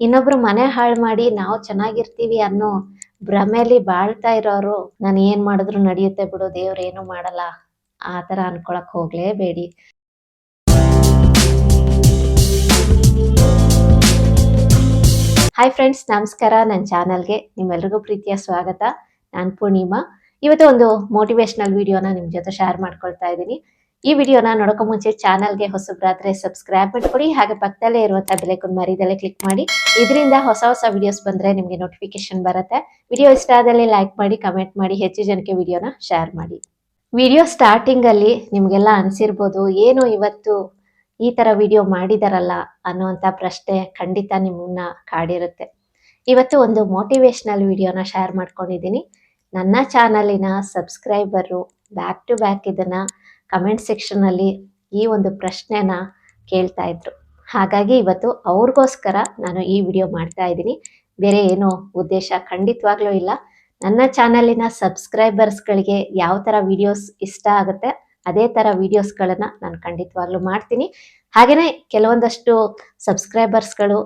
ಇನ್ನೊಬ್ರು ಮನೆ ಹಾಳು ಮಾಡಿ ನಾವು ಚೆನ್ನಾಗಿರ್ತೀವಿ ಅನ್ನೋ ಭ್ರಮೆಯಲ್ಲಿ ಬಾಳ್ತಾ ಇರೋರು ನಾನು ಏನ್ ಮಾಡಿದ್ರು ನಡೆಯುತ್ತೆ ಬಿಡು ದೇವ್ರು ಏನು ಮಾಡಲ್ಲ ಆ ತರ ಅನ್ಕೊಳಕ್ ಹೋಗ್ಲೇಬೇಡಿ. ಹಾಯ್ ಫ್ರೆಂಡ್ಸ್, ನಮಸ್ಕಾರ. ನನ್ನ ಚಾನಲ್ಗೆ ನಿಮ್ಮೆಲ್ರಿಗೂ ಪ್ರೀತಿಯ ಸ್ವಾಗತ. ನಾನು ಪೂರ್ಣಿಮಾ. ಇವತ್ತು ಒಂದು ಮೋಟಿವೇಶನಲ್ ವಿಡಿಯೋನ ನಿಮ್ ಜೊತೆ ಶೇರ್ ಮಾಡ್ಕೊಳ್ತಾ ಇದ್ದೀನಿ. ಈ ವಿಡಿಯೋನ ನೋಡೋಕೆ ಮುಂಚೆ ಚಾನಲ್ಗೆ ಹೊಸಬ್ರಾದ್ರೆ ಸಬ್ಸ್ಕ್ರೈಬ್ ಮಾಡ್ಕೊಡಿ, ಹಾಗೆ ಪಕ್ಕದಲ್ಲೇ ಇರುವಂತಹ ಬೆಲ್ ಐಕಾನ್ ಮರಿದಲ್ಲೇ ಕ್ಲಿಕ್ ಮಾಡಿ. ಇದರಿಂದ ಹೊಸ ಹೊಸ ವಿಡಿಯೋಸ್ ಬಂದ್ರೆ ನಿಮಗೆ ನೋಟಿಫಿಕೇಶನ್ ಬರುತ್ತೆ. ವಿಡಿಯೋ ಇಷ್ಟ ಆದಲ್ಲಿ ಲೈಕ್ ಮಾಡಿ, ಕಮೆಂಟ್ ಮಾಡಿ, ಹೆಚ್ಚು ಜನಕ್ಕೆ ವಿಡಿಯೋನ ಶೇರ್ ಮಾಡಿ. ವಿಡಿಯೋ ಸ್ಟಾರ್ಟಿಂಗ್ ಅಲ್ಲಿ ನಿಮ್ಗೆಲ್ಲ ಅನ್ಸಿರ್ಬೋದು, ಏನು ಇವತ್ತು ಈ ತರ ವಿಡಿಯೋ ಮಾಡಿದಾರಲ್ಲ ಅನ್ನುವಂಥ ಪ್ರಶ್ನೆ ಖಂಡಿತ ನಿಮ್ಮನ್ನ ಕಾಡಿರುತ್ತೆ. ಇವತ್ತು ಒಂದು ಮೋಟಿವೇಶನಲ್ ವಿಡಿಯೋನ ಶೇರ್ ಮಾಡ್ಕೊಂಡಿದ್ದೀನಿ. ನನ್ನ ಚಾನಲಿನ ಸಬ್ಸ್ಕ್ರೈಬರು ಬ್ಯಾಕ್ ಟು ಬ್ಯಾಕ್ ಇದನ್ನ ಕಮೆಂಟ್ ಸೆಕ್ಷನ್ ಅಲ್ಲಿ ಈ ಒಂದು ಪ್ರಶ್ನೆನ ಕೇಳ್ತಾ ಇದ್ರು. ಹಾಗಾಗಿ ಇವತ್ತು ಅವ್ರಿಗೋಸ್ಕರ ನಾನು ಈ ವಿಡಿಯೋ ಮಾಡ್ತಾ ಇದ್ದೀನಿ. ಬೇರೆ ಏನು ಉದ್ದೇಶ ಖಂಡಿತವಾಗ್ಲೂ ಇಲ್ಲ. ನನ್ನ ಚಾನಲಿನ ಸಬ್ಸ್ಕ್ರೈಬರ್ಸ್ಗಳಿಗೆ ಯಾವ ಥರ ವಿಡಿಯೋಸ್ ಇಷ್ಟ ಆಗುತ್ತೆ ಅದೇ ಥರ ವಿಡಿಯೋಸ್ಗಳನ್ನು ನಾನು ಖಂಡಿತವಾಗ್ಲೂ ಮಾಡ್ತೀನಿ. ಹಾಗೆಯೇ ಕೆಲವೊಂದಷ್ಟು ಸಬ್ಸ್ಕ್ರೈಬರ್ಸ್ಗಳು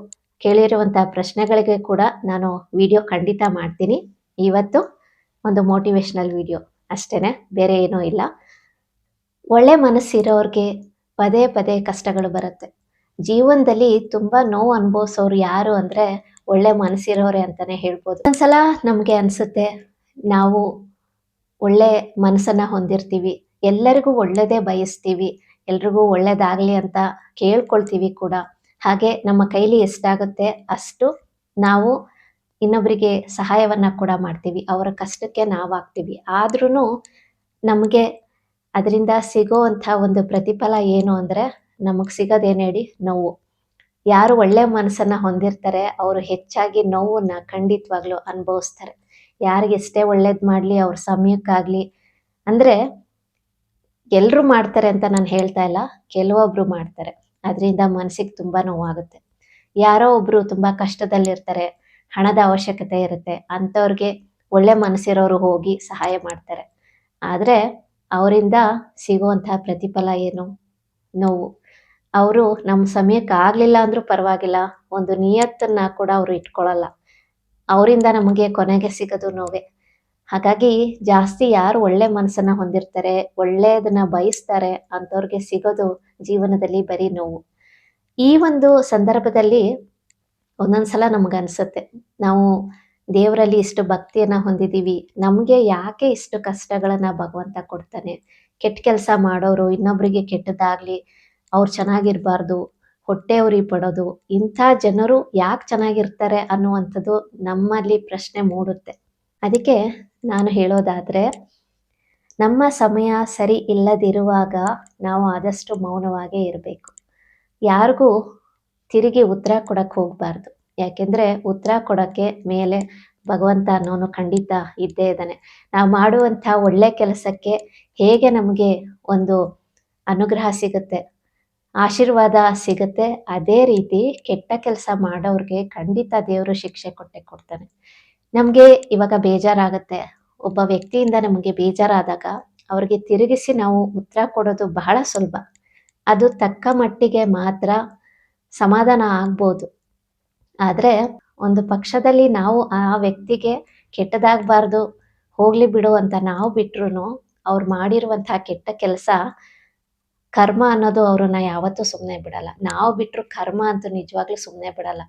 ಕೇಳಿರುವಂಥ ಪ್ರಶ್ನೆಗಳಿಗೆ ಕೂಡ ನಾನು ವಿಡಿಯೋ ಖಂಡಿತ ಮಾಡ್ತೀನಿ. ಇವತ್ತು ಒಂದು ಮೋಟಿವೇಶನಲ್ ವಿಡಿಯೋ ಅಷ್ಟೇ, ಬೇರೆ ಏನೂ ಇಲ್ಲ. ಒಳ್ಳೆ ಮನಸ್ಸಿರೋರಿಗೆ ಪದೇ ಪದೇ ಕಷ್ಟಗಳು ಬರುತ್ತೆ. ಜೀವನದಲ್ಲಿ ತುಂಬ ನೋವು ಅನುಭವಿಸೋರು ಯಾರು ಅಂದರೆ ಒಳ್ಳೆ ಮನಸ್ಸಿರೋರೆ ಅಂತಲೇ ಹೇಳ್ಬೋದು. ಒಂದ್ಸಲ ನಮಗೆ ಅನಿಸುತ್ತೆ ನಾವು ಒಳ್ಳೆ ಮನಸ್ಸನ್ನು ಹೊಂದಿರ್ತೀವಿ, ಎಲ್ಲರಿಗೂ ಒಳ್ಳೆಯದೇ ಬಯಸ್ತೀವಿ, ಎಲ್ರಿಗೂ ಒಳ್ಳೇದಾಗಲಿ ಅಂತ ಕೇಳ್ಕೊಳ್ತೀವಿ ಕೂಡ. ಹಾಗೆ ನಮ್ಮ ಕೈಲಿ ಎಷ್ಟಾಗುತ್ತೆ ಅಷ್ಟು ನಾವು ಇನ್ನೊಬ್ಬರಿಗೆ ಸಹಾಯವನ್ನು ಕೂಡ ಮಾಡ್ತೀವಿ, ಅವರ ಕಷ್ಟಕ್ಕೆ ನಾವಾಗ್ತೀವಿ. ಆದ್ರೂ ನಮಗೆ ಅದರಿಂದ ಸಿಗೋವಂಥ ಒಂದು ಪ್ರತಿಫಲ ಏನು ಅಂದರೆ ನಮಗೆ ಸಿಗೋದೇನು ಹೇಳಿ, ನೋವು. ಯಾರು ಒಳ್ಳೆ ಮನಸ್ಸನ್ನು ಹೊಂದಿರ್ತಾರೆ ಅವರು ಹೆಚ್ಚಾಗಿ ನೋವನ್ನು ಖಂಡಿತವಾಗ್ಲೂ ಅನುಭವಿಸ್ತಾರೆ. ಯಾರಿಗೆ ಎಷ್ಟೇ ಒಳ್ಳೇದು ಮಾಡಲಿ, ಅವ್ರ ಸಮಯಕ್ಕಾಗಲಿ, ಅಂದರೆ ಎಲ್ಲರೂ ಮಾಡ್ತಾರೆ ಅಂತ ನಾನು ಹೇಳ್ತಾ ಇಲ್ಲ, ಕೆಲವೊಬ್ರು ಮಾಡ್ತಾರೆ, ಅದರಿಂದ ಮನಸ್ಸಿಗೆ ತುಂಬ ನೋವಾಗುತ್ತೆ. ಯಾರೋ ಒಬ್ಬರು ತುಂಬ ಕಷ್ಟದಲ್ಲಿರ್ತಾರೆ, ಹಣದ ಅವಶ್ಯಕತೆ ಇರುತ್ತೆ, ಅಂಥವ್ರಿಗೆ ಒಳ್ಳೆ ಮನಸ್ಸಿರೋರು ಹೋಗಿ ಸಹಾಯ ಮಾಡ್ತಾರೆ. ಆದರೆ ಅವರಿಂದ ಸಿಗುವಂತಹ ಪ್ರತಿಫಲ ಏನು? ನೋವು. ಅವರು ನಮ್ಮ ಸಮಯಕ್ಕೆ ಆಗಲಿಲ್ಲ ಅಂದರೂ ಪರವಾಗಿಲ್ಲ, ಒಂದು ನಿಯತ್ತನ್ನು ಕೂಡ ಅವರು ಇಟ್ಕೊಳ್ಳಲ್ಲ, ಅವರಿಂದ ನಮಗೆ ಕೊನೆಗೆ ಸಿಗೋದು ನೋವೇ. ಹಾಗಾಗಿ ಜಾಸ್ತಿ ಯಾರು ಒಳ್ಳೆ ಮನಸ್ಸನ್ನು ಹೊಂದಿರ್ತಾರೆ, ಒಳ್ಳೆಯದನ್ನ ಬಯಸ್ತಾರೆ ಅಂಥವ್ರಿಗೆ ಸಿಗೋದು ಜೀವನದಲ್ಲಿ ಬರೀ ನೋವು. ಈ ಒಂದು ಸಂದರ್ಭದಲ್ಲಿ ಒಂದೊಂದ್ಸಲ ನಮಗನ್ಸುತ್ತೆ, ನಾವು ದೇವರಲ್ಲಿ ಇಷ್ಟು ಭಕ್ತಿಯನ್ನು ಹೊಂದಿದ್ದೀವಿ, ನಮಗೆ ಯಾಕೆ ಇಷ್ಟು ಕಷ್ಟಗಳನ್ನು ಭಗವಂತ ಕೊಡ್ತಾನೆ? ಕೆಟ್ಟ ಕೆಲಸ ಮಾಡೋರು ಇನ್ನೊಬ್ಬರಿಗೆ ಕೆಟ್ಟದಾಗಲಿ, ಅವ್ರು ಚೆನ್ನಾಗಿರಬಾರ್ದು, ಹೊಟ್ಟೆ ಉರಿ ಪಡೋದು, ಇಂಥ ಜನರು ಯಾಕೆ ಚೆನ್ನಾಗಿರ್ತಾರೆ ಅನ್ನುವಂಥದ್ದು ನಮ್ಮಲ್ಲಿ ಪ್ರಶ್ನೆ ಮೂಡುತ್ತೆ. ಅದಕ್ಕೆ ನಾನು ಹೇಳೋದಾದರೆ, ನಮ್ಮ ಸಮಯ ಸರಿ ಇಲ್ಲದಿರುವಾಗ ನಾವು ಆದಷ್ಟು ಮೌನವಾಗೇ ಇರಬೇಕು. ಯಾರಿಗೂ ತಿರುಗಿ ಉತ್ತರ ಕೊಡಕ್ಕೆ ಹೋಗಬಾರ್ದು. ಯಾಕೆಂದರೆ ಉತ್ತರ ಕೊಡೋಕ್ಕೆ ಮೇಲೆ ಭಗವಂತ ಅನ್ನೋನು ಖಂಡಿತ ಇದ್ದೇ ಇದ್ದಾನೆ. ನಾವು ಮಾಡುವಂಥ ಒಳ್ಳೆ ಕೆಲಸಕ್ಕೆ ಹೇಗೆ ನಮಗೆ ಒಂದು ಅನುಗ್ರಹ ಸಿಗುತ್ತೆ, ಆಶೀರ್ವಾದ ಸಿಗುತ್ತೆ, ಅದೇ ರೀತಿ ಕೆಟ್ಟ ಕೆಲಸ ಮಾಡೋರಿಗೆ ಖಂಡಿತ ದೇವರು ಶಿಕ್ಷೆ ಕೊಟ್ಟೆ ಕೊಡ್ತಾನೆ. ನಮಗೆ ಇವಾಗ ಬೇಜಾರಾಗುತ್ತೆ, ಒಬ್ಬ ವ್ಯಕ್ತಿಯಿಂದ ನಮಗೆ ಬೇಜಾರಾದಾಗ ಅವ್ರಿಗೆ ತಿರುಗಿಸಿ ನಾವು ಉತ್ತರ ಕೊಡೋದು ಬಹಳ ಸುಲಭ. ಅದು ತಕ್ಕ ಮಟ್ಟಿಗೆ ಮಾತ್ರ ಸಮಾಧಾನ ಆಗ್ಬೋದು. ಆದರೆ ಒಂದು ಪಕ್ಷದಲ್ಲಿ ನಾವು ಆ ವ್ಯಕ್ತಿಗೆ ಕೆಟ್ಟದಾಗಬಾರ್ದು, ಹೋಗಲಿ ಬಿಡು ಅಂತ ನಾವು ಬಿಟ್ರು ಅವ್ರು ಮಾಡಿರುವಂಥ ಕೆಟ್ಟ ಕೆಲಸ ಕರ್ಮ ಅನ್ನೋದು ಅವ್ರನ್ನ ಯಾವತ್ತೂ ಸುಮ್ಮನೆ ಬಿಡಲ್ಲ. ನಾವು ಬಿಟ್ಟರು ಕರ್ಮ ಅಂತೂ ನಿಜವಾಗ್ಲೂ ಸುಮ್ಮನೆ ಬಿಡಲ್ಲ.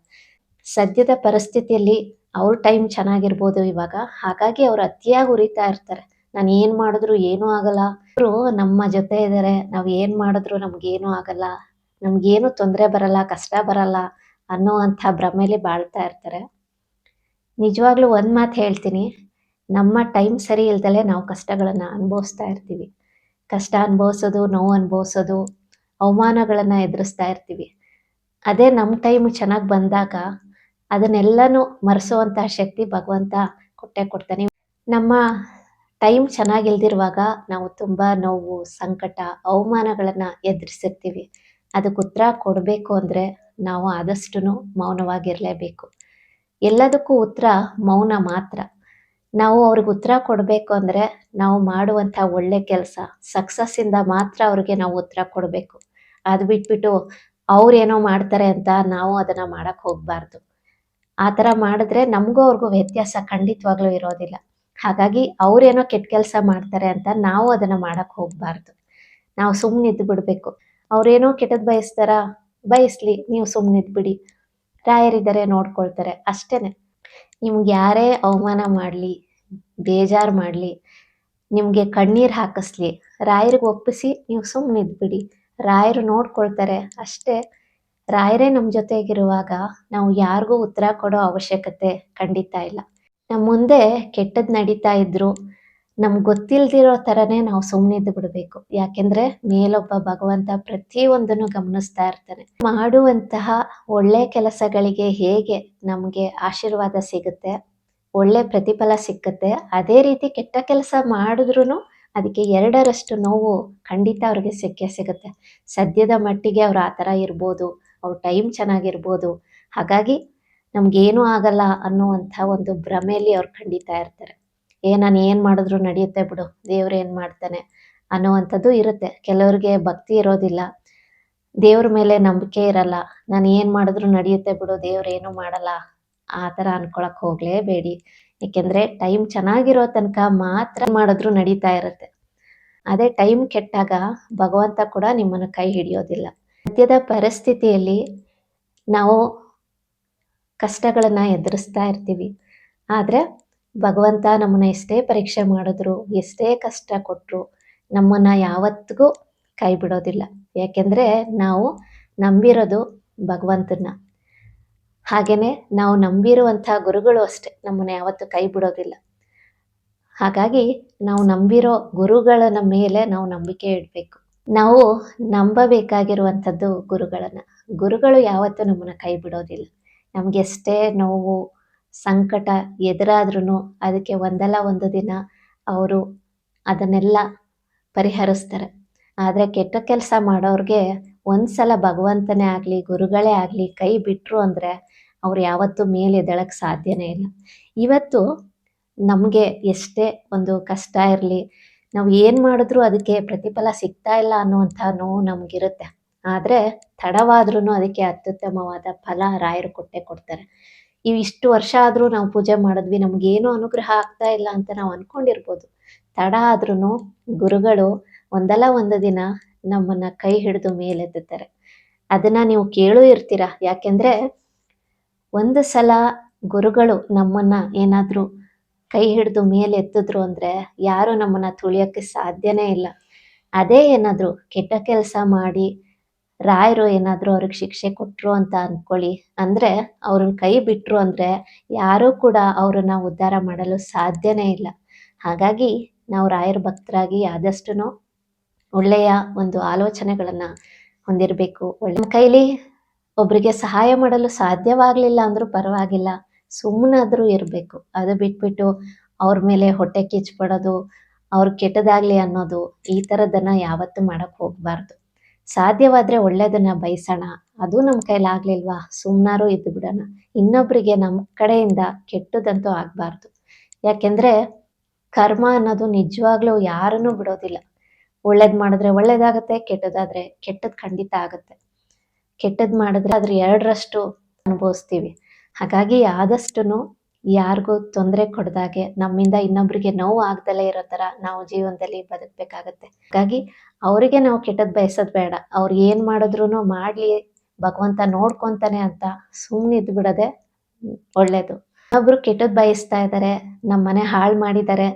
ಸದ್ಯದ ಪರಿಸ್ಥಿತಿಯಲ್ಲಿ ಅವ್ರ ಟೈಮ್ ಚೆನ್ನಾಗಿರ್ಬೋದು ಇವಾಗ, ಹಾಗಾಗಿ ಅವ್ರು ಅತಿಯಾಗಿ ಉರಿತಾ ಇರ್ತಾರೆ. ನಾನು ಏನು ಮಾಡಿದ್ರು ಏನೂ ಆಗಲ್ಲ, ಅವರು ನಮ್ಮ ಜೊತೆ ಇದ್ದಾರೆ, ನಾವು ಏನು ಮಾಡಿದ್ರು ನಮಗೇನೂ ಆಗಲ್ಲ, ನಮಗೇನು ತೊಂದರೆ ಬರಲ್ಲ, ಕಷ್ಟ ಬರಲ್ಲ ಅನ್ನೋವಂಥ ಭ್ರಮೆಯಲ್ಲಿ ಬಾಳ್ತಾ ಇರ್ತಾರೆ. ನಿಜವಾಗ್ಲೂ ಒಂದು ಮಾತು ಹೇಳ್ತೀನಿ, ನಮ್ಮ ಟೈಮ್ ಸರಿ ಇಲ್ದಲೆ ನಾವು ಕಷ್ಟಗಳನ್ನು ಅನುಭವಿಸ್ತಾ ಇರ್ತೀವಿ. ಕಷ್ಟ ಅನುಭವಿಸೋದು, ನೋವು ಅನುಭವಿಸೋದು, ಅವಮಾನಗಳನ್ನು ಎದುರಿಸ್ತಾ ಇರ್ತೀವಿ. ಅದೇ ನಮ್ಮ ಟೈಮ್ ಚೆನ್ನಾಗಿ ಬಂದಾಗ ಅದನ್ನೆಲ್ಲನೂ ಮರೆಸುವಂಥ ಶಕ್ತಿ ಭಗವಂತ ಕೊಟ್ಟೇ ಕೊಡ್ತಾನೆ. ನಮ್ಮ ಟೈಮ್ ಚೆನ್ನಾಗಿಲ್ದಿರುವಾಗ ನಾವು ತುಂಬ ನೋವು, ಸಂಕಟ, ಅವಮಾನಗಳನ್ನು ಎದುರಿಸಿರ್ತೀವಿ. ಅದಕ್ಕೆ ಉತ್ತರ ಕೊಡಬೇಕು ಅಂದರೆ ನಾವು ಆದಷ್ಟು ಮೌನವಾಗಿರಲೇಬೇಕು. ಎಲ್ಲದಕ್ಕೂ ಉತ್ತರ ಮೌನ ಮಾತ್ರ. ನಾವು ಅವ್ರಿಗೆ ಉತ್ತರ ಕೊಡಬೇಕು ಅಂದರೆ ನಾವು ಮಾಡುವಂಥ ಒಳ್ಳೆ ಕೆಲಸ ಸಕ್ಸಸ್ಸಿಂದ ಮಾತ್ರ ಅವ್ರಿಗೆ ನಾವು ಉತ್ತರ ಕೊಡಬೇಕು. ಅದು ಬಿಟ್ಬಿಟ್ಟು ಅವ್ರೇನೋ ಮಾಡ್ತಾರೆ ಅಂತ ನಾವು ಅದನ್ನು ಮಾಡೋಕ್ಕೆ ಹೋಗಬಾರ್ದು. ಆ ಥರ ಮಾಡಿದ್ರೆ ನಮಗೂ ಅವ್ರಿಗೂ ವ್ಯತ್ಯಾಸ ಖಂಡಿತವಾಗ್ಲೂ ಇರೋದಿಲ್ಲ. ಹಾಗಾಗಿ ಅವ್ರೇನೋ ಕೆಟ್ಟ ಕೆಲಸ ಮಾಡ್ತಾರೆ ಅಂತ ನಾವು ಅದನ್ನ ಮಾಡಕ್ ಹೋಗ್ಬಾರ್ದು. ನಾವು ಸುಮ್ಮನಿದ್ದು ಬಿಡಬೇಕು. ಅವ್ರೇನೋ ಕೆಟ್ಟದ್ದು ಬಯಸ್ತಾರ, ಬಯಸ್ಲಿ, ನೀವು ಸುಮ್ಮನಿದ್ದು ಬಿಡಿ, ರಾಯರಿದ್ದಾರೆ ನೋಡ್ಕೊಳ್ತಾರೆ ಅಷ್ಟೇನೆ. ನಿಮ್ಗೆ ಯಾರೇ ಅವಮಾನ ಮಾಡಲಿ, ಬೇಜಾರು ಮಾಡಲಿ, ನಿಮಗೆ ಕಣ್ಣೀರು ಹಾಕಿಸ್ಲಿ, ರಾಯರಿಗೆ ಒಪ್ಪಿಸಿ ನೀವು ಸುಮ್ಮನಿದ್ದು ಬಿಡಿ, ರಾಯರು ನೋಡ್ಕೊಳ್ತಾರೆ ಅಷ್ಟೇ. ರಾಯರೇ ನಮ್ಮ ಜೊತೆಗಿರುವಾಗ ನಾವು ಯಾರಿಗೂ ಉತ್ತರ ಕೊಡೋ ಅವಶ್ಯಕತೆ ಖಂಡಿತ ಇಲ್ಲ. ನಮ್ಮ ಮುಂದೆ ಕೆಟ್ಟದ್ದು ನಡೀತಾ ಇದ್ರು ನಮ್ಗೆ ಗೊತ್ತಿಲ್ದಿರೋ ಥರನೇ ನಾವು ಸುಮ್ಮನಿದ್ದು ಬಿಡಬೇಕು. ಯಾಕೆಂದ್ರೆ ಮೇಲೊಬ್ಬ ಭಗವಂತ ಪ್ರತಿಯೊಂದನ್ನು ಗಮನಿಸ್ತಾ ಇರ್ತಾನೆ. ಮಾಡುವಂತಹ ಒಳ್ಳೆ ಕೆಲಸಗಳಿಗೆ ಹೇಗೆ ನಮಗೆ ಆಶೀರ್ವಾದ ಸಿಗುತ್ತೆ, ಒಳ್ಳೆ ಪ್ರತಿಫಲ ಸಿಕ್ಕತ್ತೆ, ಅದೇ ರೀತಿ ಕೆಟ್ಟ ಕೆಲಸ ಮಾಡಿದ್ರು ಅದಕ್ಕೆ 2ರಷ್ಟು ನೋವು ಖಂಡಿತ ಅವ್ರಿಗೆ ಸಿಗುತ್ತೆ. ಸದ್ಯದ ಮಟ್ಟಿಗೆ ಅವ್ರು ಆ ಥರ ಇರ್ಬೋದು, ಅವ್ರ ಟೈಮ್ ಚೆನ್ನಾಗಿರ್ಬೋದು, ಹಾಗಾಗಿ ನಮ್ಗೇನೂ ಆಗಲ್ಲ ಅನ್ನುವಂಥ ಒಂದು ಭ್ರಮೆಯಲ್ಲಿ ಅವ್ರು ಖಂಡಿತ ಇರ್ತಾರೆ. ನಾನು ಏನು ಮಾಡಿದ್ರು ನಡೆಯುತ್ತೆ ಬಿಡು, ದೇವ್ರು ಏನು ಮಾಡ್ತಾನೆ ಅನ್ನುವಂಥದ್ದು ಇರುತ್ತೆ. ಕೆಲವ್ರಿಗೆ ಭಕ್ತಿ ಇರೋದಿಲ್ಲ, ದೇವ್ರ ಮೇಲೆ ನಂಬಿಕೆ ಇರಲ್ಲ, ನಾನು ಏನು ಮಾಡಿದ್ರು ನಡೆಯುತ್ತೆ ಬಿಡು, ದೇವ್ರು ಏನೂ ಮಾಡಲ್ಲ, ಆ ಥರ ಅನ್ಕೊಳಕ್ ಹೋಗ್ಲೇಬೇಡಿ. ಏಕೆಂದ್ರೆ ಟೈಮ್ ಚೆನ್ನಾಗಿರೋ ತನಕ ಮಾತ್ರ ಮಾಡಿದ್ರು ನಡೀತಾ ಇರುತ್ತೆ. ಅದೇ ಟೈಮ್ ಕೆಟ್ಟಾಗ ಭಗವಂತ ಕೂಡ ನಿಮ್ಮನ್ನ ಕೈ ಹಿಡಿಯೋದಿಲ್ಲ. ಸದ್ಯದ ಪರಿಸ್ಥಿತಿಯಲ್ಲಿ ನಾವು ಕಷ್ಟಗಳನ್ನ ಎದುರಿಸ್ತಾ ಇರ್ತೀವಿ, ಆದ್ರೆ ಭಗವಂತ ನಮ್ಮನ್ನ ಎಷ್ಟೇ ಪರೀಕ್ಷೆ ಮಾಡಿದ್ರು, ಎಷ್ಟೇ ಕಷ್ಟ ಕೊಟ್ಟರು ನಮ್ಮನ್ನ ಯಾವತ್ತಿಗೂ ಕೈ ಬಿಡೋದಿಲ್ಲ. ಯಾಕೆಂದ್ರೆ ನಾವು ನಂಬಿರೋದು ಭಗವಂತನ. ಹಾಗೇನೆ ನಾವು ನಂಬಿರುವಂಥ ಗುರುಗಳು ಅಷ್ಟೇ ನಮ್ಮನ್ನ ಯಾವತ್ತೂ ಕೈ ಬಿಡೋದಿಲ್ಲ. ಹಾಗಾಗಿ ನಾವು ನಂಬಿರೋ ಗುರುಗಳ ಮೇಲೆ ನಾವು ನಂಬಿಕೆ ಇಡಬೇಕು. ನಾವು ನಂಬಬೇಕಾಗಿರುವಂಥದ್ದು ಗುರುಗಳನ್ನ. ಗುರುಗಳು ಯಾವತ್ತೂ ನಮ್ಮನ್ನ ಕೈ ಬಿಡೋದಿಲ್ಲ. ನಮ್ಗೆ ಎಷ್ಟೇ ನೋವು ಸಂಕಟ ಎದುರಾದ್ರೂ ಅದಕ್ಕೆ ಒಂದಲ್ಲ ಒಂದು ದಿನ ಅವರು ಅದನ್ನೆಲ್ಲ ಪರಿಹರಿಸ್ತಾರೆ. ಆದರೆ ಕೆಟ್ಟ ಕೆಲಸ ಮಾಡೋರಿಗೆ ಒಂದ್ಸಲ ಭಗವಂತನೇ ಆಗಲಿ, ಗುರುಗಳೇ ಆಗಲಿ ಕೈ ಬಿಟ್ಟರು ಅಂದರೆ ಅವ್ರು ಯಾವತ್ತೂ ಮೇಲೆ ಎದ್ದೇಳಕ್ಕೆ ಸಾಧ್ಯನೇ ಇಲ್ಲ. ಇವತ್ತು ನಮಗೆ ಎಷ್ಟೇ ಒಂದು ಕಷ್ಟ ಇರಲಿ, ನಾವು ಏನು ಮಾಡಿದ್ರೂ ಅದಕ್ಕೆ ಪ್ರತಿಫಲ ಸಿಗ್ತಾ ಇಲ್ಲ ಅನ್ನುವಂಥ ನೋವು ನಮಗಿರುತ್ತೆ. ಆದರೆ ತಡವಾದ್ರೂ ಅದಕ್ಕೆ ಅತ್ಯುತ್ತಮವಾದ ಫಲ ರಾಯರು ಕೊಟ್ಟೇ ಕೊಡ್ತಾರೆ. ಇಷ್ಟು ವರ್ಷ ಆದರೂ ನಾವು ಪೂಜೆ ಮಾಡಿದ್ವಿ, ನಮಗೇನು ಅನುಗ್ರಹ ಆಗ್ತಾ ಇಲ್ಲ ಅಂತ ನಾವು ಅಂದ್ಕೊಂಡಿರ್ಬೋದು. ತಡ ಆದ್ರೂ ಗುರುಗಳು ಒಂದಲ್ಲ ಒಂದು ದಿನ ನಮ್ಮನ್ನ ಕೈ ಹಿಡಿದು ಮೇಲೆತ್ತುತ್ತಾರೆ. ಅದನ್ನ ನೀವು ಕೇಳೂ ಇರ್ತೀರ. ಯಾಕೆಂದ್ರೆ ಒಂದು ಸಲ ಗುರುಗಳು ನಮ್ಮನ್ನ ಏನಾದರೂ ಕೈ ಹಿಡಿದು ಮೇಲೆ ಎತ್ತಿದ್ರು ಅಂದರೆ ಯಾರು ನಮ್ಮನ್ನ ತುಳಿಯೋಕ್ಕೆ ಸಾಧ್ಯನೇ ಇಲ್ಲ. ಅದೇ ಏನಾದರೂ ಕೆಟ್ಟ ಕೆಲಸ ಮಾಡಿ ರಾಯರು ಏನಾದರೂ ಅವ್ರಿಗೆ ಶಿಕ್ಷೆ ಕೊಟ್ಟರು ಅಂತ ಅಂದ್ಕೊಳ್ಳಿ, ಅಂದರೆ ಅವ್ರನ್ನ ಕೈ ಬಿಟ್ಟರು ಅಂದರೆ ಯಾರೂ ಕೂಡ ಅವ್ರನ್ನ ಉದ್ಧಾರ ಮಾಡಲು ಸಾಧ್ಯನೇ ಇಲ್ಲ. ಹಾಗಾಗಿ ನಾವು ರಾಯರ ಭಕ್ತರಾಗಿ ಆದಷ್ಟು ಒಳ್ಳೆಯ ಒಂದು ಆಲೋಚನೆಗಳನ್ನು ಹೊಂದಿರಬೇಕು. ನಮ್ಮ ಕೈಲಿ ಒಬ್ಬರಿಗೆ ಸಹಾಯ ಮಾಡಲು ಸಾಧ್ಯವಾಗಲಿಲ್ಲ ಅಂದರೂ ಪರವಾಗಿಲ್ಲ, ಸುಮ್ಮನಾದರೂ ಇರಬೇಕು. ಅದು ಬಿಟ್ಬಿಟ್ಟು ಅವ್ರ ಮೇಲೆ ಹೊಟ್ಟೆ ಕಿಚ್ಪಡೋದು, ಅವ್ರು ಕೆಟ್ಟದಾಗಲಿ ಅನ್ನೋದು, ಈ ಥರದನ್ನು ಯಾವತ್ತೂ ಮಾಡೋಕ್ಕೆ ಹೋಗಬಾರ್ದು. ಸಾಧ್ಯವಾದರೆ ಒಳ್ಳೆಯದನ್ನು ಬಯಸೋಣ, ಅದು ನಮ್ಮ ಕೈಲಾಗಲಿಲ್ವಾ ಸುಮ್ಮನಾರು ಇದ್ದು ಬಿಡೋಣ. ಇನ್ನೊಬ್ಬರಿಗೆ ನಮ್ಮ ಕಡೆಯಿಂದ ಕೆಟ್ಟದಂತೂ ಆಗಬಾರ್ದು. ಯಾಕೆಂದರೆ ಕರ್ಮ ಅನ್ನೋದು ನಿಜವಾಗ್ಲೂ ಯಾರನ್ನೂ ಬಿಡೋದಿಲ್ಲ. ಒಳ್ಳೇದು ಮಾಡಿದ್ರೆ ಒಳ್ಳೇದಾಗತ್ತೆ, ಕೆಟ್ಟದಾದರೆ ಕೆಟ್ಟದ್ದು ಖಂಡಿತ ಆಗುತ್ತೆ. ಕೆಟ್ಟದ್ದು ಮಾಡಿದ್ರೆ ಅದ್ರ 2ರಷ್ಟು ಅನುಭವಿಸ್ತೀವಿ. ಹಾಗಾಗಿ ಆದಷ್ಟು ಯಾರಿಗೂ ತೊಂದರೆ ಕೊಡದಾಗೆ, ನಮ್ಮಿಂದ ಇನ್ನೊಬ್ರಿಗೆ ನೋವು ಆಗ್ದಲೇ ಇರೋ ಥರ ನಾವು ಜೀವನದಲ್ಲಿ ಬದುಕಬೇಕಾಗತ್ತೆ. ಹಾಗಾಗಿ ಅವರಿಗೆ ನಾವು ಕೆಟ್ಟದ್ದು ಬಯಸೋದು ಬೇಡ. ಅವ್ರು ಏನು ಮಾಡಿದ್ರು ಮಾಡಲಿ, ಭಗವಂತ ನೋಡ್ಕೊತಾನೆ ಅಂತ ಸುಮ್ಮನಿದ್ದು ಬಿಡೋದೆ ಒಳ್ಳೇದು. ಒಬ್ಬರು ಕೆಟ್ಟದ್ದು ಬಯಸ್ತಾ ಇದ್ದಾರೆ, ನಮ್ಮ ಮನೆ ಹಾಳು ಮಾಡಿದ್ದಾರೆ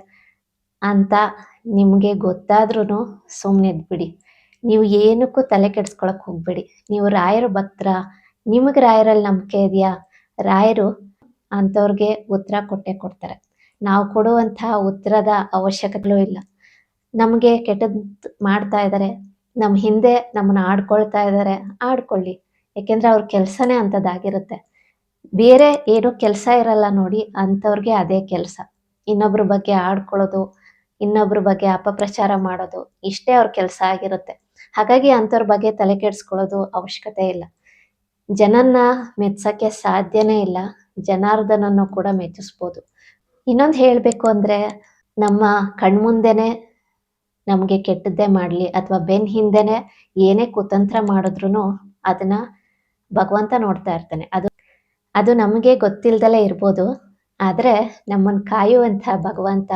ಅಂತ ನಿಮಗೆ ಗೊತ್ತಾದ್ರೂ ಸುಮ್ಮನಿದ್ದು ಬಿಡಿ. ನೀವು ಏನಕ್ಕೂ ತಲೆ ಕೆಡಿಸ್ಕೊಳಕ್ಕೆ ಹೋಗಬೇಡಿ. ನೀವು ರಾಯರ ಭಕ್ತರ, ನಿಮಗೆ ರಾಯರಲ್ಲಿ ನಂಬಿಕೆ ಇದೆಯಾ, ರಾಯರು ಅಂಥವ್ರಿಗೆ ಉತ್ತರ ಕೊಟ್ಟೇ ಕೊಡ್ತಾರೆ. ನಾವು ಕೊಡುವಂತಹ ಉತ್ತರದ ಅವಶ್ಯಕತೆಯೂ ಇಲ್ಲ. ನಮಗೆ ಕೆಟ್ಟದ್ದು ಮಾಡ್ತಾ ಇದ್ದಾರೆ, ನಮ್ಮ ಹಿಂದೆ ನಮ್ಮನ್ನ ಆಡ್ಕೊಳ್ತಾ ಇದ್ದಾರೆ, ಆಡ್ಕೊಳ್ಳಿ. ಯಾಕೆಂದರೆ ಅವ್ರ ಕೆಲಸನೇ ಅಂಥದ್ದಾಗಿರುತ್ತೆ. ಬೇರೆ ಏನೂ ಕೆಲಸ ಇರಲ್ಲ ನೋಡಿ, ಅಂಥವ್ರಿಗೆ ಅದೇ ಕೆಲಸ. ಇನ್ನೊಬ್ರ ಬಗ್ಗೆ ಆಡ್ಕೊಳ್ಳೋದು, ಇನ್ನೊಬ್ರ ಬಗ್ಗೆ ಅಪಪ್ರಚಾರ ಮಾಡೋದು, ಇಷ್ಟೇ ಅವ್ರ ಕೆಲಸ ಆಗಿರುತ್ತೆ. ಹಾಗಾಗಿ ಅಂಥವ್ರ ಬಗ್ಗೆ ತಲೆ ಕೆಡಿಸ್ಕೊಳ್ಳೋದು ಅವಶ್ಯಕತೆ ಇಲ್ಲ. ಜನನ್ನ ಮೆಚ್ಚಕ್ಕೆ ಸಾಧ್ಯನೇ ಇಲ್ಲ, ಜನಾರ್ದನನ್ನು ಕೂಡ ಮೆಚ್ಚಿಸ್ಬೋದು. ಇನ್ನೊಂದು ಹೇಳಬೇಕು ಅಂದರೆ, ನಮ್ಮ ಕಣ್ಮುಂದೆನೇ ನಮಗೆ ಕೆಟ್ಟದ್ದೇ ಮಾಡಲಿ ಅಥವಾ ಬೆನ್ನ ಹಿಂದೆನೇ ಏನೇ ಕುತಂತ್ರ ಮಾಡಿದ್ರು ಅದನ್ನ ಭಗವಂತ ನೋಡ್ತಾ ಇರ್ತಾನೆ. ಅದು ಅದು ನಮಗೆ ಗೊತ್ತಿಲ್ದಲೇ ಇರ್ಬೋದು. ಆದರೆ ನಮ್ಮನ್ನು ಕಾಯುವಂಥ ಭಗವಂತ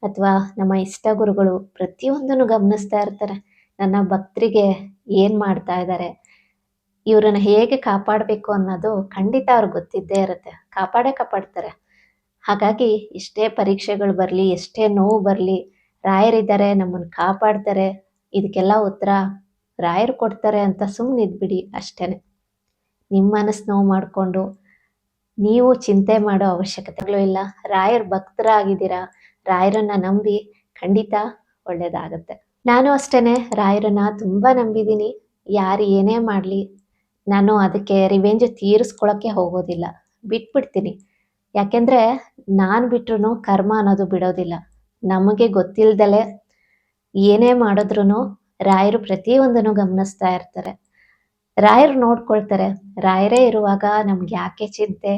ಅಥವಾ ನಮ್ಮ ಇಷ್ಟ ಗುರುಗಳು ಪ್ರತಿಯೊಂದನ್ನು ಗಮನಿಸ್ತಾ ಇರ್ತಾರೆ. ನನ್ನ ಭಕ್ತರಿಗೆ ಏನು ಮಾಡ್ತಾ ಇದ್ದಾರೆ, ಇವ್ರನ್ನ ಹೇಗೆ ಕಾಪಾಡಬೇಕು ಅನ್ನೋದು ಖಂಡಿತ ಅವ್ರಿಗೆ ಗೊತ್ತಿದ್ದೇ ಇರುತ್ತೆ. ಕಾಪಾಡೇ ಕಾಪಾಡ್ತಾರೆ. ಹಾಗಾಗಿ ಎಷ್ಟೇ ಪರೀಕ್ಷೆಗಳು ಬರಲಿ, ಎಷ್ಟೇ ನೋವು ಬರಲಿ, ರಾಯರಿದ್ದಾರೆ, ನಮ್ಮನ್ನು ಕಾಪಾಡ್ತಾರೆ, ಇದಕ್ಕೆಲ್ಲ ಉತ್ತರ ರಾಯರು ಕೊಡ್ತಾರೆ ಅಂತ ಸುಮ್ಮನಿದ್ಬಿಡಿ ಅಷ್ಟೇನೆ. ನಿಮ್ಮ ಮನಸ್ಸು ನೋವು ಮಾಡಿಕೊಂಡು ನೀವು ಚಿಂತೆ ಮಾಡೋ ಅವಶ್ಯಕತೆಗಳು ಇಲ್ಲ. ರಾಯರ ಭಕ್ತರಾಗಿದ್ದೀರಾ, ರಾಯರನ್ನ ನಂಬಿ ಖಂಡಿತ ಒಳ್ಳೇದಾಗುತ್ತೆ. ನಾನು ಅಷ್ಟೇನೆ ರಾಯರನ್ನ ತುಂಬ ನಂಬಿದ್ದೀನಿ. ಯಾರು ಏನೇ ಮಾಡಲಿ ನಾನು ಅದಕ್ಕೆ ರಿವೆಂಜ್ ತೀರಿಸ್ಕೊಳ್ಳೋಕ್ಕೆ ಹೋಗೋದಿಲ್ಲ, ಬಿಟ್ಬಿಡ್ತೀನಿ. ಯಾಕೆಂದರೆ ನಾನು ಬಿಟ್ರೂ ಕರ್ಮ ಅನ್ನೋದು ಬಿಡೋದಿಲ್ಲ. ನಮಗೆ ಗೊತ್ತಿಲ್ದಲೆ ಏನೇ ಮಾಡಿದ್ರೂ ರಾಯರು ಪ್ರತಿಯೊಂದನ್ನು ಗಮನಿಸ್ತಾ ಇರ್ತಾರೆ. ರಾಯರು ನೋಡ್ಕೊಳ್ತಾರೆ. ರಾಯರೇ ಇರುವಾಗ ನಮ್ಗೆ ಯಾಕೆ ಚಿಂತೆ?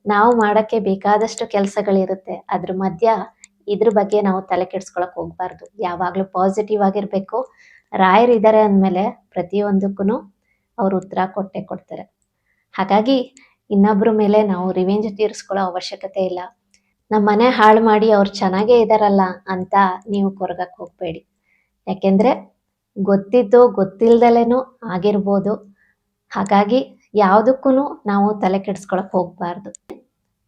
ನಾವು ಮಾಡೋಕ್ಕೆ ಬೇಕಾದಷ್ಟು ಕೆಲಸಗಳಿರುತ್ತೆ. ಅದ್ರ ಮಧ್ಯ ಇದ್ರ ಬಗ್ಗೆ ನಾವು ತಲೆ ಕೆಡಿಸ್ಕೊಳಕ್ಕೆ ಹೋಗ್ಬಾರ್ದು. ಯಾವಾಗಲೂ ಪಾಸಿಟಿವ್ ಆಗಿರಬೇಕು. ರಾಯರಿದ್ದಾರೆ ಅಂದಮೇಲೆ ಪ್ರತಿಯೊಂದಕ್ಕೂ ಅವರು ಉತ್ತರ ಕೊಟ್ಟೆ ಕೊಡ್ತಾರೆ. ಹಾಗಾಗಿ ಇನ್ನೊಬ್ಬರ ಮೇಲೆ ನಾವು ರಿವೆಂಜ್ ತೀರಿಸ್ಕೊಳ್ಳೋ ಅವಶ್ಯಕತೆ ಇಲ್ಲ. ನಮ್ಮ ಮನೆ ಹಾಳು ಮಾಡಿ ಅವ್ರು ಚೆನ್ನಾಗೇ ಇದ್ದಾರಲ್ಲ ಅಂತ ನೀವು ಕೊರಗಕ್ಕೆ ಹೋಗಬೇಡಿ. ಯಾಕೆಂದರೆ ಗೊತ್ತಿದ್ದು ಗೊತ್ತಿಲ್ದಲೇನೂ ಆಗಿರ್ಬೋದು. ಹಾಗಾಗಿ ಯಾವುದಕ್ಕೂ ನಾವು ತಲೆ ಕೆಡಿಸ್ಕೊಳಕ್ಕೆ ಹೋಗಬಾರ್ದು.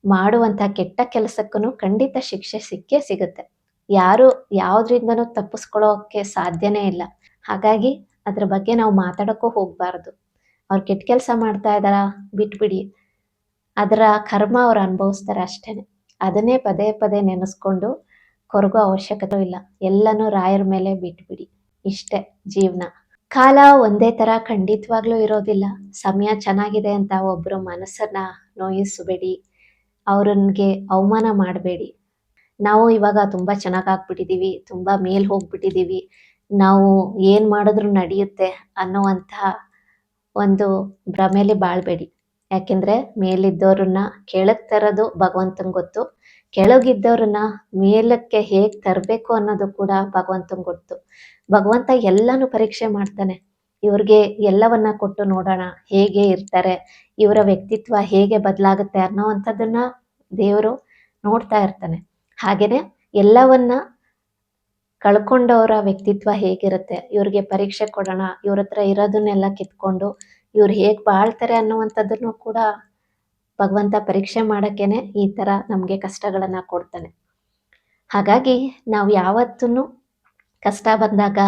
ಮಾಡುವಂಥ ಕೆಟ್ಟ ಕೆಲಸಕ್ಕೂ ಖಂಡಿತ ಶಿಕ್ಷೆ ಸಿಕ್ಕೇ ಸಿಗುತ್ತೆ. ಯಾರು ಯಾವುದರಿಂದನೂ ತಪ್ಪಿಸ್ಕೊಳ್ಳೋಕ್ಕೆ ಸಾಧ್ಯನೇ ಇಲ್ಲ. ಹಾಗಾಗಿ ಅದ್ರ ಬಗ್ಗೆ ನಾವು ಮಾತಾಡೋಕ್ಕೂ ಹೋಗಬಾರ್ದು. ಅವ್ರು ಕೆಟ್ಟ ಕೆಲಸ ಮಾಡ್ತಾ ಇದ್ದಾರಾ, ಬಿಟ್ಬಿಡಿ. ಅದರ ಕರ್ಮ ಅವ್ರು ಅನುಭವಿಸ್ತಾರೆ ಅಷ್ಟೇ. ಅದನ್ನೇ ಪದೇ ಪದೇ ನೆನೆಸ್ಕೊಂಡು ಕೊರಗೋ ಅವಶ್ಯಕತೆ ಇಲ್ಲ. ಎಲ್ಲನೂ ರಾಯರ ಮೇಲೆ ಬಿಟ್ಬಿಡಿ. ಇಷ್ಟೇ ಜೀವನ. ಕಾಲ ಒಂದೇ ಥರ ಖಂಡಿತವಾಗ್ಲೂ ಇರೋದಿಲ್ಲ. ಸಮಯ ಚೆನ್ನಾಗಿದೆ ಅಂತ ಒಬ್ಬರು ಮನಸ್ಸನ್ನು ನೋಯಿಸಬೇಡಿ, ಅವ್ರಿಗೆ ಅವಮಾನ ಮಾಡಬೇಡಿ. ನಾವು ಇವಾಗ ತುಂಬ ಚೆನ್ನಾಗಾಗ್ಬಿಟ್ಟಿದ್ದೀವಿ, ತುಂಬ ಮೇಲೆ ಹೋಗ್ಬಿಟ್ಟಿದ್ದೀವಿ, ನಾವು ಏನು ಮಾಡಿದ್ರೂ ನಡೆಯುತ್ತೆ ಅನ್ನುವಂತಹ ಒಂದು ಭ್ರಮೆಯಲ್ಲಿ ಬಾಳಬೇಡಿ. ಯಾಕೆಂದರೆ ಮೇಲಿದ್ದವ್ರನ್ನ ಕೆಳಗೆ ತರೋದು ಭಗವಂತಂಗೆ ಗೊತ್ತು. ಕೆಳಗಿದ್ದವ್ರನ್ನ ಮೇಲಕ್ಕೆ ಹೇಗೆ ತರಬೇಕು ಅನ್ನೋದು ಕೂಡ ಭಗವಂತಂಗೆ ಗೊತ್ತು. ಭಗವಂತ ಎಲ್ಲನೂ ಪರೀಕ್ಷೆ ಮಾಡ್ತಾನೆ. ಇವ್ರಿಗೆ ಎಲ್ಲವನ್ನ ಕೊಟ್ಟು ನೋಡೋಣ ಹೇಗೆ ಇರ್ತಾರೆ, ಇವರ ವ್ಯಕ್ತಿತ್ವ ಹೇಗೆ ಬದಲಾಗುತ್ತೆ ಅನ್ನೋವಂಥದ್ದನ್ನು ದೇವರು ನೋಡ್ತಾ ಇರ್ತಾನೆ. ಹಾಗೆಯೇ ಎಲ್ಲವನ್ನ ಕಳ್ಕೊಂಡವರ ವ್ಯಕ್ತಿತ್ವ ಹೇಗಿರುತ್ತೆ, ಇವ್ರಿಗೆ ಪರೀಕ್ಷೆ ಕೊಡೋಣ, ಇವ್ರ ಹತ್ರ ಇರೋದನ್ನೆಲ್ಲ ಕಿತ್ಕೊಂಡು ಇವ್ರು ಹೇಗೆ ಬಾಳ್ತಾರೆ ಅನ್ನುವಂಥದ್ದನ್ನು ಕೂಡ ಭಗವಂತ ಪರೀಕ್ಷೆ ಮಾಡೋಕ್ಕೇನೆ ಈ ಥರ ನಮಗೆ ಕಷ್ಟಗಳನ್ನು ಕೊಡ್ತಾನೆ. ಹಾಗಾಗಿ ನಾವು ಯಾವತ್ತೂ ಕಷ್ಟ ಬಂದಾಗ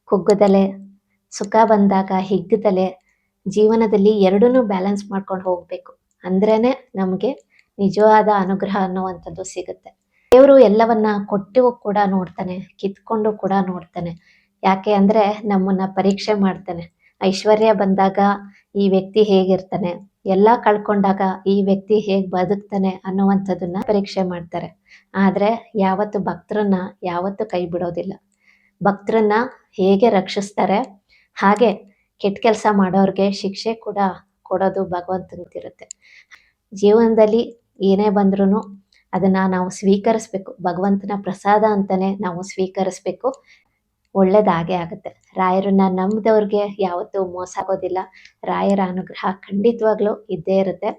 ಕುಗ್ಗದಲೆ, ಸುಖ ಬಂದಾಗ ಹಿಗ್ಗದಲೆ ಜೀವನದಲ್ಲಿ ಎರಡನ್ನೂ ಬ್ಯಾಲೆನ್ಸ್ ಮಾಡ್ಕೊಂಡು ಹೋಗಬೇಕು. ಅಂದ್ರೇ ನಮಗೆ ನಿಜವಾದ ಅನುಗ್ರಹ ಅನ್ನುವಂಥದ್ದು ಸಿಗುತ್ತೆ. ದೇವರು ಎಲ್ಲವನ್ನ ಕೊಟ್ಟು ಕೂಡ ನೋಡ್ತಾನೆ, ಕಿತ್ಕೊಂಡು ಕೂಡ ನೋಡ್ತಾನೆ. ಯಾಕೆ ಅಂದರೆ ನಮ್ಮನ್ನು ಪರೀಕ್ಷೆ ಮಾಡ್ತಾನೆ. ಐಶ್ವರ್ಯ ಬಂದಾಗ ಈ ವ್ಯಕ್ತಿ ಹೇಗಿರ್ತಾನೆ, ಎಲ್ಲ ಕಳ್ಕೊಂಡಾಗ ಈ ವ್ಯಕ್ತಿ ಹೇಗೆ ಬದುಕ್ತಾನೆ ಅನ್ನುವಂಥದ್ದನ್ನ ಪರೀಕ್ಷೆ ಮಾಡ್ತಾರೆ. ಆದರೆ ಯಾವತ್ತು ಭಕ್ತರನ್ನ ಯಾವತ್ತೂ ಕೈ ಬಿಡೋದಿಲ್ಲ. ಭಕ್ತರನ್ನ ಹೇಗೆ ರಕ್ಷಿಸ್ತಾರೆ ಹಾಗೆ ಕೆಟ್ಟ ಕೆಲಸ ಮಾಡೋರಿಗೆ ಶಿಕ್ಷೆ ಕೂಡ ಕೊಡೋದು ಭಗವಂತನಿಗಿರುತ್ತೆ. ಜೀವನದಲ್ಲಿ ಏನೇ ಬಂದ್ರೂ ಅದನ್ನು ನಾವು ಸ್ವೀಕರಿಸ್ಬೇಕು. ಭಗವಂತನ ಪ್ರಸಾದ ಅಂತಲೇ ನಾವು ಸ್ವೀಕರಿಸ್ಬೇಕು. ಒಳ್ಳೇದಾಗೇ ಆಗುತ್ತೆ. ರಾಯರನ್ನ ನಂಬಿದವ್ರಿಗೆ ಯಾವತ್ತೂ ಮೋಸ ಆಗೋದಿಲ್ಲ. ರಾಯರ ಅನುಗ್ರಹ ಖಂಡಿತವಾಗ್ಲೂ ಇದ್ದೇ ಇರುತ್ತೆ.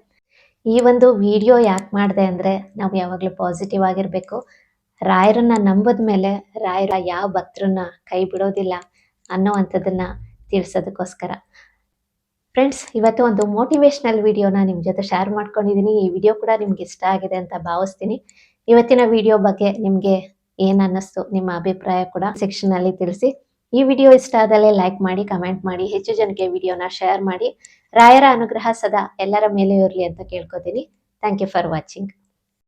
ಈ ಒಂದು ವಿಡಿಯೋ ಯಾಕೆ ಮಾಡಿದೆ ಅಂದರೆ ನಾವು ಯಾವಾಗಲೂ ಪಾಸಿಟಿವ್ ಆಗಿರಬೇಕು. ರಾಯರನ್ನ ನಂಬಿದ ಮೇಲೆ ರಾಯರ ಯಾವ ಭಕ್ತರನ್ನ ಕೈ ಬಿಡೋದಿಲ್ಲ ಅನ್ನೋವಂಥದ್ದನ್ನು ತಿಳಿಸೋದಕ್ಕೋಸ್ಕರ. ಫ್ರೆಂಡ್ಸ್, ಇವತ್ತು ಒಂದು ಮೋಟಿವೇಶ್ನಲ್ ವಿಡಿಯೋನ ನಿಮ್ಮ ಜೊತೆ ಶೇರ್ ಮಾಡ್ಕೊಂಡಿದ್ದೀನಿ. ಈ ವಿಡಿಯೋ ಕೂಡ ನಿಮ್ಗೆ ಇಷ್ಟ ಆಗಿದೆ ಅಂತ ಭಾವಿಸ್ತೀನಿ. ಇವತ್ತಿನ ವಿಡಿಯೋ ಬಗ್ಗೆ ನಿಮಗೆ ಏನು ಅನ್ನಿಸ್ತು, ನಿಮ್ಮ ಅಭಿಪ್ರಾಯ ಕೂಡ ಸೆಕ್ಷನಲ್ಲಿ ತಿಳಿಸಿ. ಈ ವಿಡಿಯೋ ಇಷ್ಟ ಆದಲ್ಲೇ ಲೈಕ್ ಮಾಡಿ, ಕಮೆಂಟ್ ಮಾಡಿ, ಹೆಚ್ಚು ಜನಕ್ಕೆ ವಿಡಿಯೋನ ಶೇರ್ ಮಾಡಿ. ರಾಯರ ಅನುಗ್ರಹ ಸದಾ ಎಲ್ಲರ ಮೇಲೆ ಇರಲಿ ಅಂತ ಕೇಳ್ಕೊತೀನಿ. Thank you for watching.